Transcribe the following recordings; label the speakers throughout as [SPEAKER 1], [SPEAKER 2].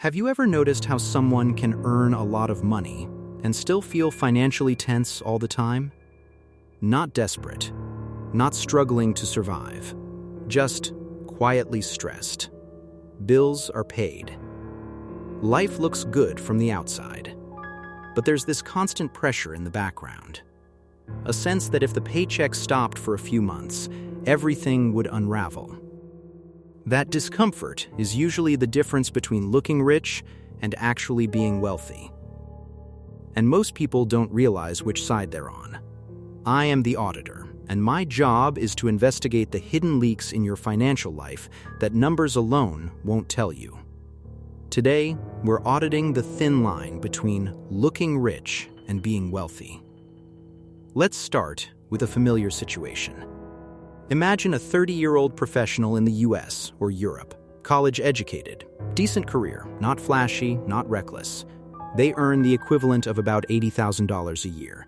[SPEAKER 1] Have you ever noticed how someone can earn a lot of money and still feel financially tense all the time? Not desperate, not struggling to survive, just quietly stressed. Bills are paid. Life looks good from the outside, but there's this constant pressure in the background. A sense that if the paycheck stopped for a few months, everything would unravel. That discomfort is usually the difference between looking rich and actually being wealthy. And most people don't realize which side they're on. I am the auditor, and my job is to investigate the hidden leaks in your financial life that numbers alone won't tell you. Today, we're auditing the thin line between looking rich and being wealthy. Let's start with a familiar situation. Imagine a 30-year-old professional in the US or Europe, college-educated, decent career, not flashy, not reckless. They earn the equivalent of about $80,000 a year.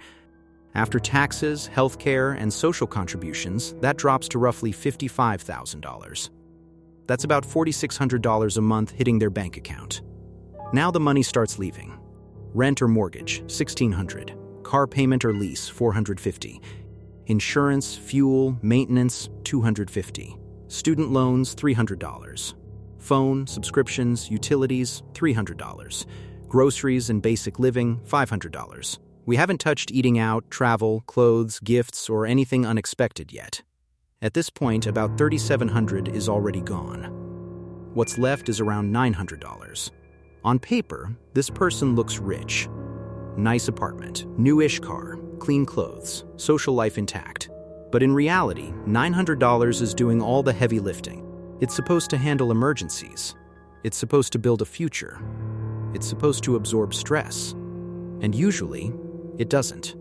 [SPEAKER 1] After taxes, healthcare, and social contributions, that drops to roughly $55,000. That's about $4,600 a month hitting their bank account. Now the money starts leaving. Rent or mortgage, $1,600. Car payment or lease, $450. Insurance, fuel, maintenance, $250. Student loans, $300. Phone, subscriptions, utilities, $300. Groceries and basic living, $500. We haven't touched eating out, travel, clothes, gifts, or anything unexpected yet. At this point, about $3,700 is already gone. What's left is around $900. On paper, this person looks rich. Nice apartment, new-ish car, clean clothes, social life intact. But in reality, $900 is doing all the heavy lifting. It's supposed to handle emergencies. It's supposed to build a future. It's supposed to absorb stress. And usually, it doesn't.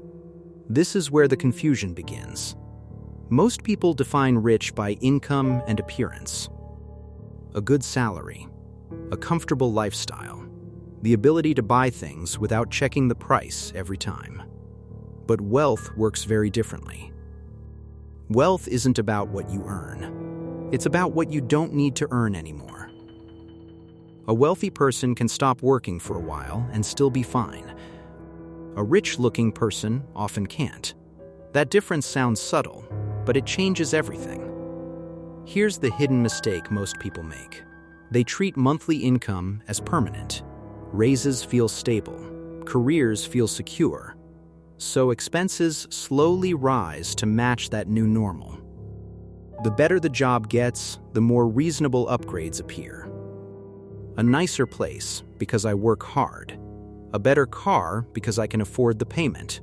[SPEAKER 1] This is where the confusion begins. Most people define rich by income and appearance. A good salary, a comfortable lifestyle, the ability to buy things without checking the price every time. But wealth works very differently. Wealth isn't about what you earn. It's about what you don't need to earn anymore. A wealthy person can stop working for a while and still be fine. A rich-looking person often can't. That difference sounds subtle, but it changes everything. Here's the hidden mistake most people make. They treat monthly income as permanent. Raises feel stable. Careers feel secure. So expenses slowly rise to match that new normal. The better the job gets, the more reasonable upgrades appear. A nicer place because I work hard. A better car because I can afford the payment.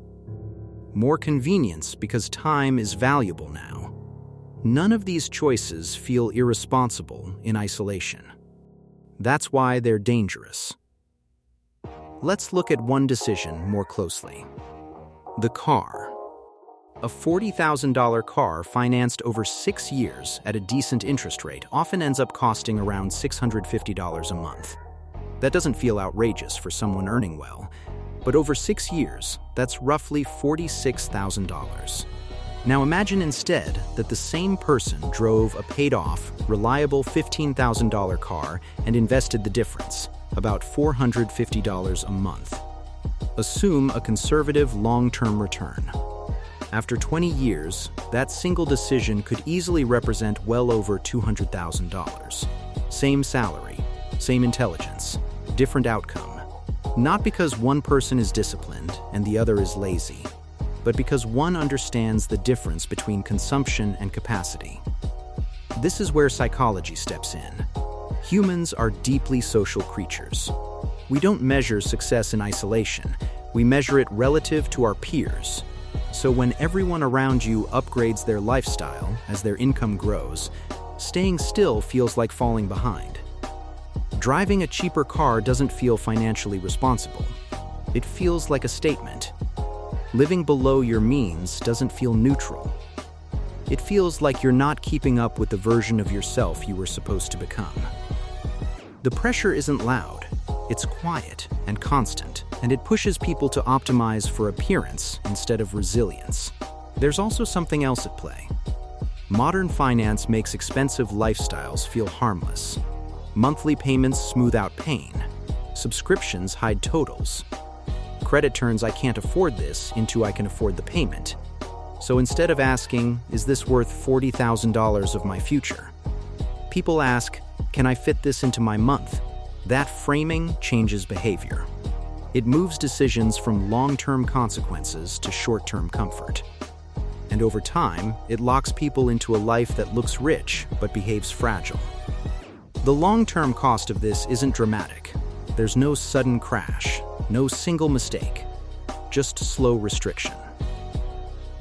[SPEAKER 1] More convenience because time is valuable now. None of these choices feel irresponsible in isolation. That's why they're dangerous. Let's look at one decision more closely. The car. A $40,000 car financed over 6 years at a decent interest rate often ends up costing around $650 a month. That doesn't feel outrageous for someone earning well, but over 6 years, that's roughly $46,000. Now imagine instead that the same person drove a paid-off, reliable $15,000 car and invested the difference, about $450 a month. Assume a conservative long-term return. After 20 years, that single decision could easily represent well over $200,000. Same salary, same intelligence, different outcome. Not because one person is disciplined and the other is lazy, but because one understands the difference between consumption and capacity. This is where psychology steps in. Humans are deeply social creatures. We don't measure success in isolation. We measure it relative to our peers. So when everyone around you upgrades their lifestyle as their income grows, staying still feels like falling behind. Driving a cheaper car doesn't feel financially responsible. It feels like a statement. Living below your means doesn't feel neutral. It feels like you're not keeping up with the version of yourself you were supposed to become. The pressure isn't loud. It's quiet and constant, and it pushes people to optimize for appearance instead of resilience. There's also something else at play. Modern finance makes expensive lifestyles feel harmless. Monthly payments smooth out pain. Subscriptions hide totals. Credit turns "I can't afford this" into "I can afford the payment." So instead of asking, "Is this worth $40,000 of my future?" people ask, "Can I fit this into my month?" That framing changes behavior. It moves decisions from long-term consequences to short-term comfort. And over time, it locks people into a life that looks rich but behaves fragile. The long-term cost of this isn't dramatic. There's no sudden crash, no single mistake, just slow restriction.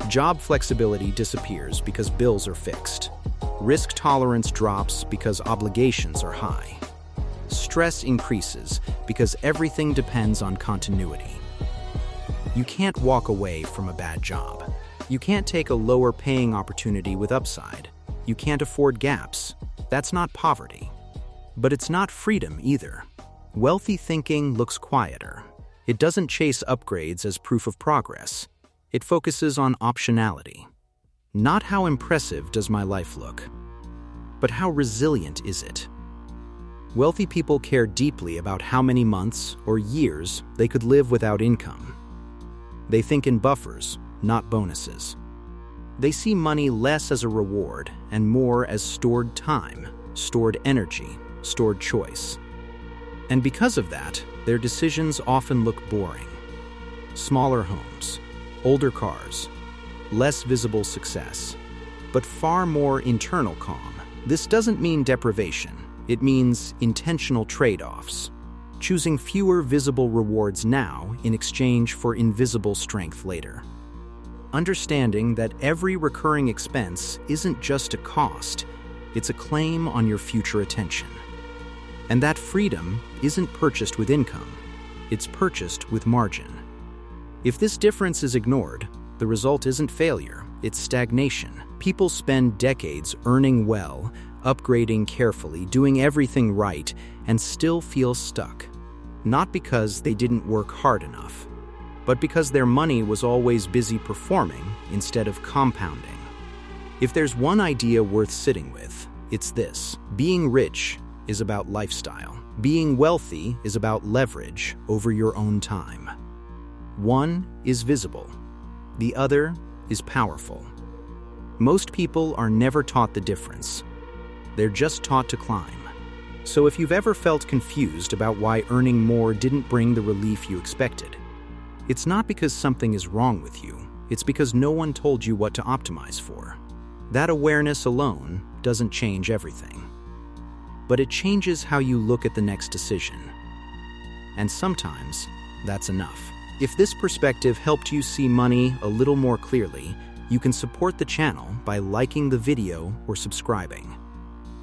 [SPEAKER 1] Job flexibility disappears because bills are fixed. Risk tolerance drops because obligations are high. Stress increases because everything depends on continuity. You can't walk away from a bad job. You can't take a lower paying opportunity with upside. You can't afford gaps. That's not poverty. But it's not freedom either. Wealthy thinking looks quieter. It doesn't chase upgrades as proof of progress. It focuses on optionality. Not how impressive does my life look, but how resilient is it? Wealthy people care deeply about how many months or years they could live without income. They think in buffers, not bonuses. They see money less as a reward and more as stored time, stored energy, stored choice. And because of that, their decisions often look boring. Smaller homes, older cars, less visible success, but far more internal calm. This doesn't mean deprivation. It means intentional trade-offs, choosing fewer visible rewards now in exchange for invisible strength later. Understanding that every recurring expense isn't just a cost, it's a claim on your future attention. And that freedom isn't purchased with income, it's purchased with margin. If this difference is ignored, the result isn't failure, it's stagnation. People spend decades earning well, upgrading carefully, doing everything right, and still feel stuck. Not because they didn't work hard enough, but because their money was always busy performing instead of compounding. If there's one idea worth sitting with, it's this: being rich is about lifestyle. Being wealthy is about leverage over your own time. One is visible, the other is powerful. Most people are never taught the difference. They're just taught to climb. So if you've ever felt confused about why earning more didn't bring the relief you expected, it's not because something is wrong with you. It's because no one told you what to optimize for. That awareness alone doesn't change everything. But it changes how you look at the next decision. And sometimes, that's enough. If this perspective helped you see money a little more clearly, you can support the channel by liking the video or subscribing.